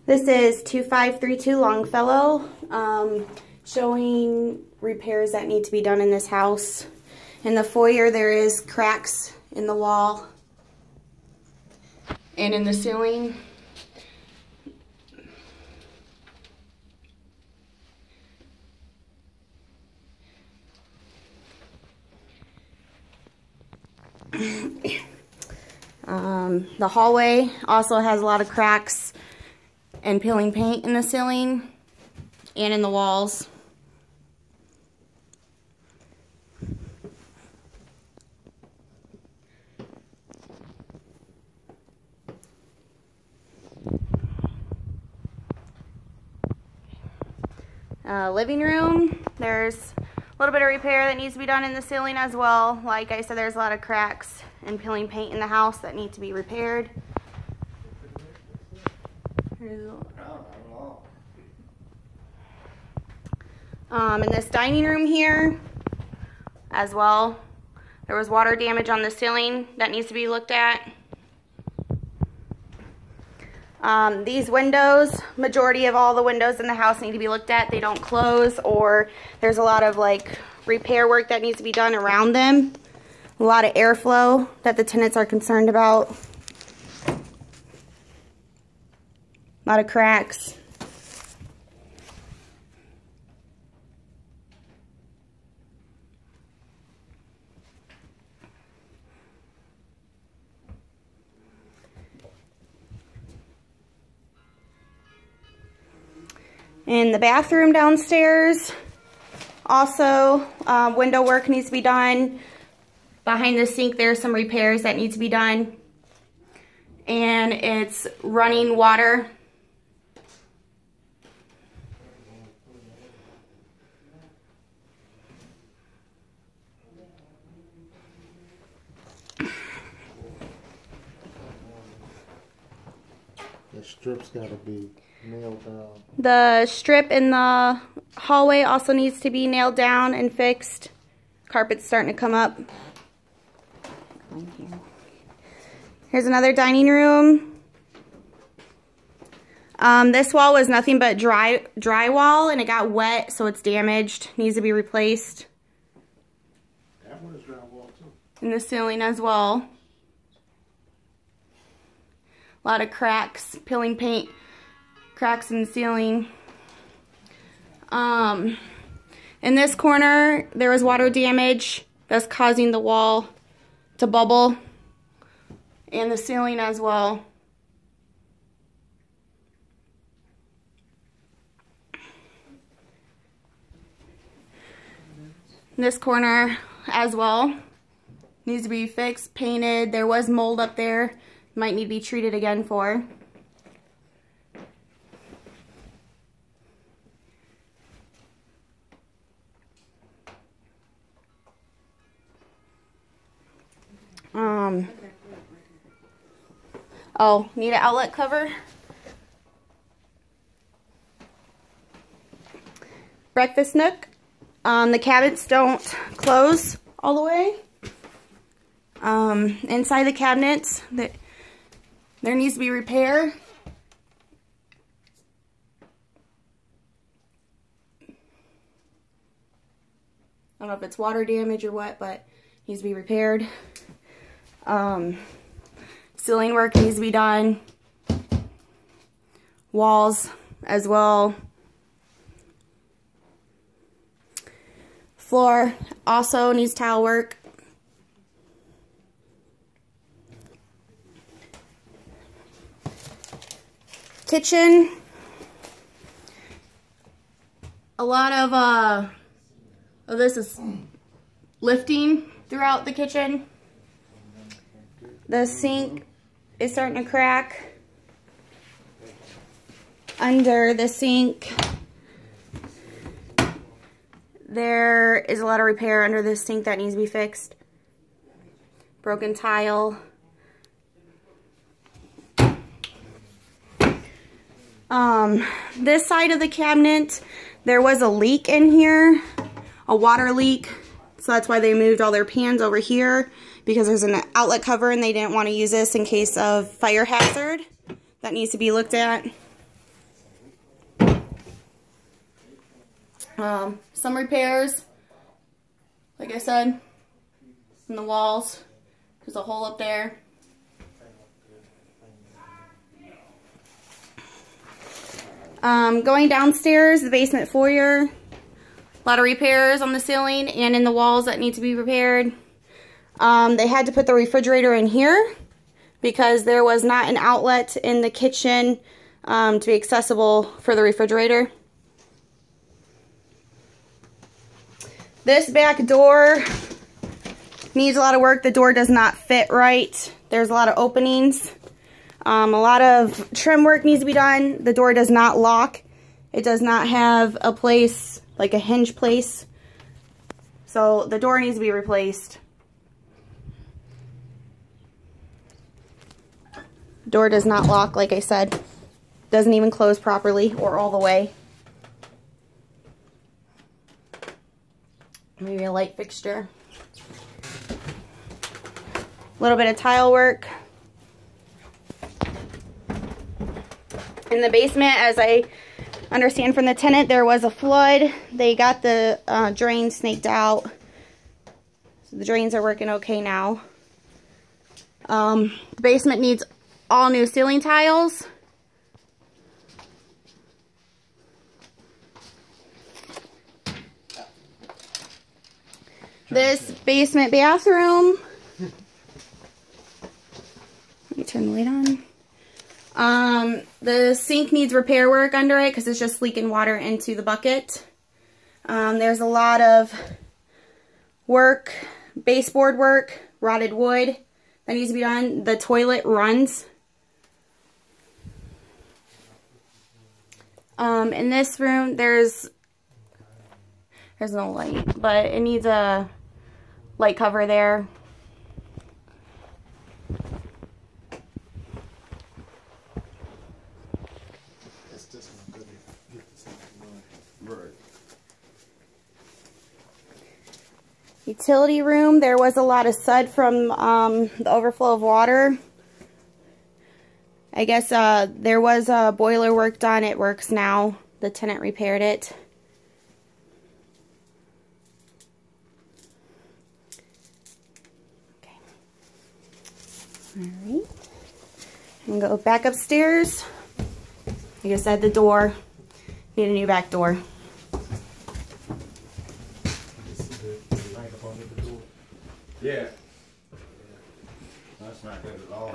This is 2532 Longfellow, showing repairs that need to be done in this house. In the foyer there is cracks in the wall and in the ceiling. The hallway also has a lot of cracks and peeling paint in the ceiling and in the walls. Living room, there's a little bit of repair that needs to be done in the ceiling as well. Like I said, there's a lot of cracks and peeling paint in the house that need to be repaired. In this dining room here as well, there was water damage on the ceiling that needs to be looked at. These windows, majority of all the windows in the house need to be looked at. They don't close, or there's a lot of like repair work that needs to be done around them. A lot of airflow that the tenants are concerned about. A lot of cracks. In the bathroom downstairs, also window work needs to be done. Behind the sink there's some repairs that need to be done. And it's running water. The strip's gotta be nailed down. The strip in the hallway also needs to be nailed down and fixed. Carpet's starting to come up. Here's another dining room. This wall was nothing but drywall, and it got wet, so it's damaged. Needs to be replaced. That one is drywall too. And the ceiling as well. A lot of cracks, peeling paint, cracks in the ceiling. In this corner, there was water damage that's causing the wall to bubble, and the ceiling as well. This corner as well needs to be fixed, painted. There was mold up there. Might need to be treated again for. Oh, need an outlet cover. Breakfast nook. The cabinets don't close all the way. Inside the cabinets, there needs to be repair. I don't know if it's water damage or what, but needs to be repaired. Ceiling work needs to be done. Walls as well. Floor also needs tile work. Kitchen. A lot of this is lifting throughout the kitchen. The sink is starting to crack. Under the sink, there is a lot of repair under the sink that needs to be fixed. Broken tile. This side of the cabinet, there was a leak in here, a water leak. So that's why they moved all their pans over here, because there's an outlet cover and they didn't want to use this in case of fire hazard. That needs to be looked at. Some repairs, like I said, in the walls. There's a hole up there. Going downstairs, the basement foyer, a lot of repairs on the ceiling and in the walls that need to be repaired. They had to put the refrigerator in here because there was not an outlet in the kitchen to be accessible for the refrigerator. This back door needs a lot of work. The door does not fit right. There's a lot of openings. A lot of trim work needs to be done. The door does not lock. It does not have a place, like a hinge place. So the door needs to be replaced. Door does not lock, like I said. Doesn't even close properly or all the way. Maybe a light fixture. A little bit of tile work. In the basement, as I understand from the tenant, there was a flood. They got the drain snaked out. So the drains are working okay now. The basement needs all new ceiling tiles. This basement bathroom. Let me turn the light on. The sink needs repair work under it because it's just leaking water into the bucket. There's a lot of work, baseboard work, rotted wood that needs to be done. The toilet runs. In this room, there's no light, but it needs a light cover there. Utility room, there was a lot of sud from the overflow of water. I guess there was boiler work done. It works now. The tenant repaired it. Okay. Alright. And go back upstairs. Like I said, the door. Need a new back door. Yeah. That's not good at all.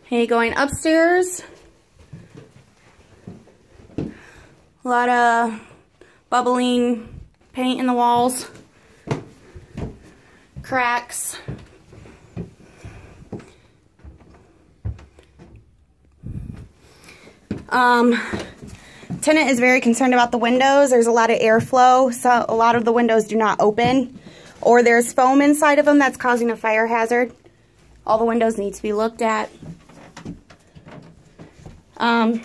Okay, going upstairs. A lot of bubbling paint in the walls. Cracks. Tenant is very concerned about the windows. There's a lot of airflow, so a lot of the windows do not open, or there's foam inside of them that's causing a fire hazard. All the windows need to be looked at. Handrail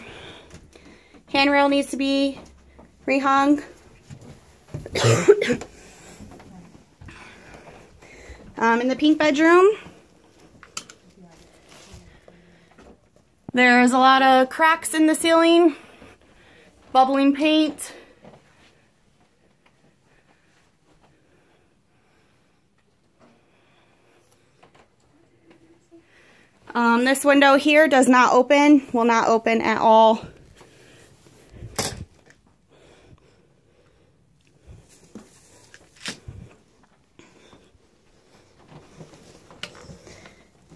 needs to be rehung. In the pink bedroom, there's a lot of cracks in the ceiling. Bubbling paint. This window here does not open, will not open at all.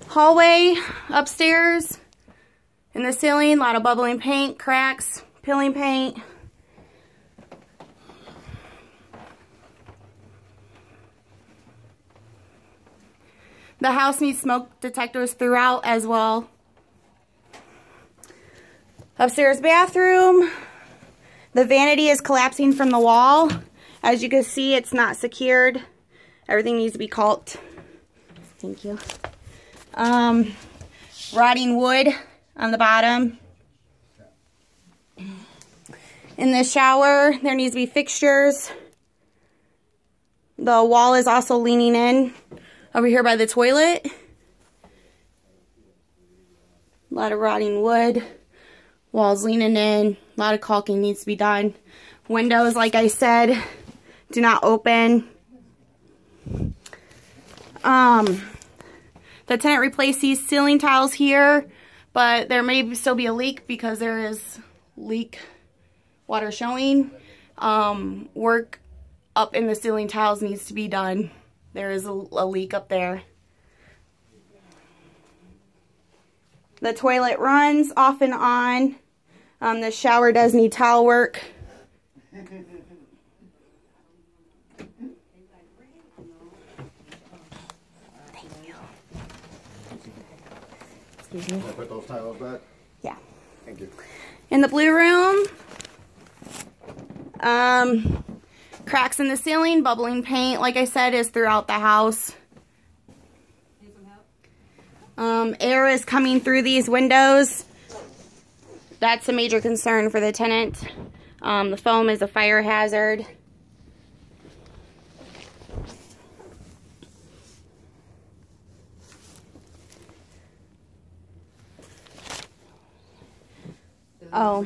Hallway upstairs in the ceiling, a lot of bubbling paint, cracks. Peeling paint. The house needs smoke detectors throughout as well. Upstairs bathroom. The vanity is collapsing from the wall. As you can see, it's not secured. Everything needs to be caulked. Thank you. Rotting wood on the bottom. In the shower, there needs to be fixtures. The wall is also leaning in over here by the toilet. A lot of rotting wood. Walls leaning in. A lot of caulking needs to be done. Windows, like I said, do not open. The tenant replaced these ceiling tiles here, but there may still be a leak because there is leak water showing. Work up in the ceiling tiles needs to be done. There is a leak up there. The toilet runs off and on. The shower does need tile work. Can I put those tiles back? Yeah. Thank you. In the blue room, cracks in the ceiling, bubbling paint, like I said, is throughout the house. Air is coming through these windows. That's a major concern for the tenant. The foam is a fire hazard. Oh,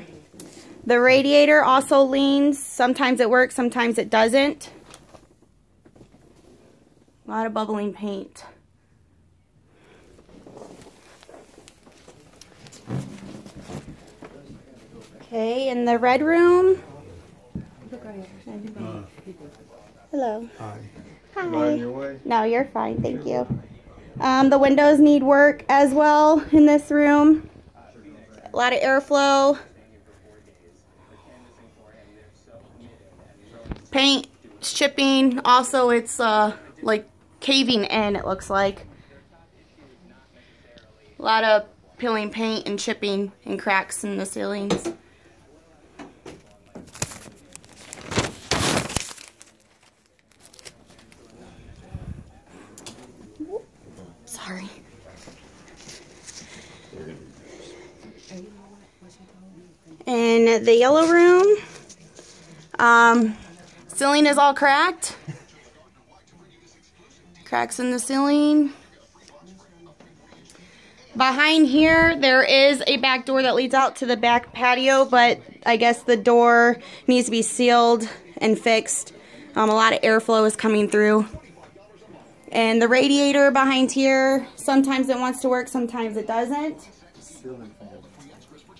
the radiator also leans. Sometimes it works, sometimes it doesn't. A lot of bubbling paint. Okay, in the red room. Hello. Hi. Hi. You on your way? No, you're fine, thank you. The windows need work as well in this room. A lot of airflow. Paint chipping. Also, it's like caving in, it looks like. A lot of peeling paint and chipping and cracks in the ceilings. Sorry. In the yellow room, ceiling is all cracked. Cracks in the ceiling. Behind here, there is a back door that leads out to the back patio, but I guess the door needs to be sealed and fixed. A lot of airflow is coming through. And the radiator behind here, sometimes it wants to work, sometimes it doesn't.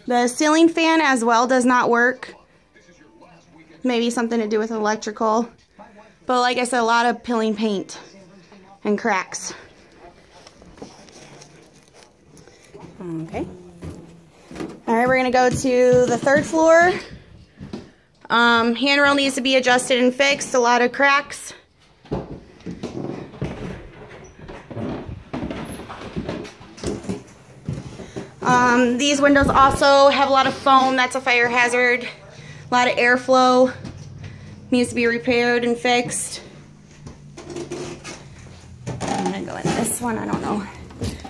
The ceiling fan as well does not work. Maybe something to do with electrical. But like I said, a lot of peeling paint and cracks. Okay. Alright, we're going to go to the third floor. Handrail needs to be adjusted and fixed. A lot of cracks. These windows also have a lot of foam. That's a fire hazard. A lot of airflow. Needs to be repaired and fixed. I'm going to go in this one. I don't know.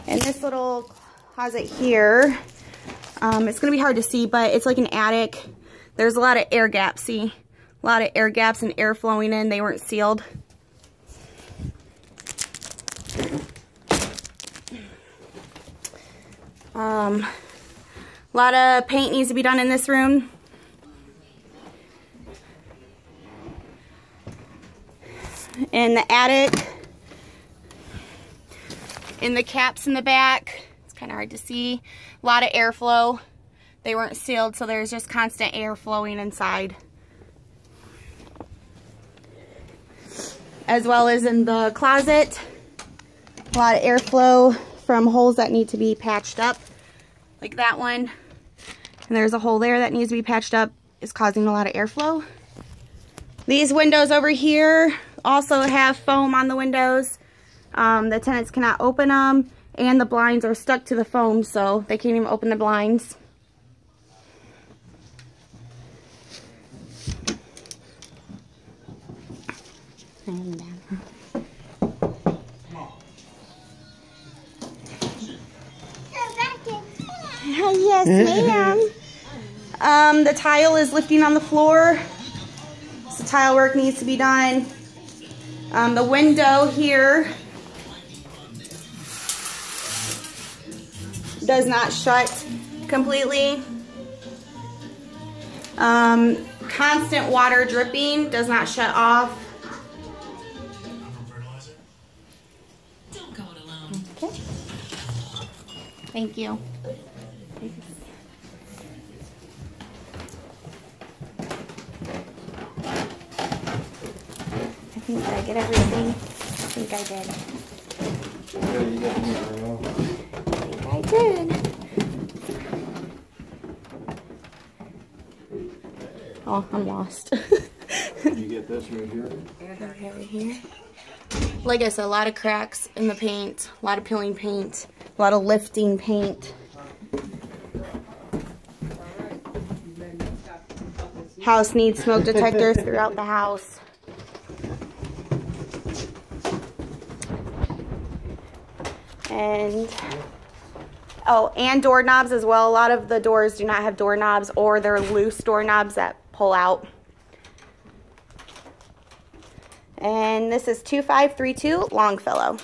In this little closet here, it's going to be hard to see, but it's like an attic. There's a lot of air gaps. See? A lot of air gaps and air flowing in. They weren't sealed. A lot of paint needs to be done in this room. In the attic, in the caps in the back, it's kind of hard to see. A lot of airflow. They weren't sealed, so there's just constant air flowing inside. As well as in the closet, a lot of airflow from holes that need to be patched up, like that one. And there's a hole there that needs to be patched up. It's causing a lot of airflow. These windows over here also have foam on the windows. The tenants cannot open them, and the blinds are stuck to the foam, so they can't even open the blinds. Yes, ma'am. The tile is lifting on the floor, so tile work needs to be done. The window here does not shut completely. Constant water dripping, does not shut off. Okay. Thank you. I think, did I get everything? I think I did. Yeah, you got the meter off. I did. Oh, I'm lost. You get this right here? Right here. Like I said, a lot of cracks in the paint, a lot of peeling paint, a lot of lifting paint. House needs smoke detectors throughout the house. And and doorknobs as well. A lot of the doors do not have doorknobs, or they're loose doorknobs that pull out. And this is 2532 Longfellow.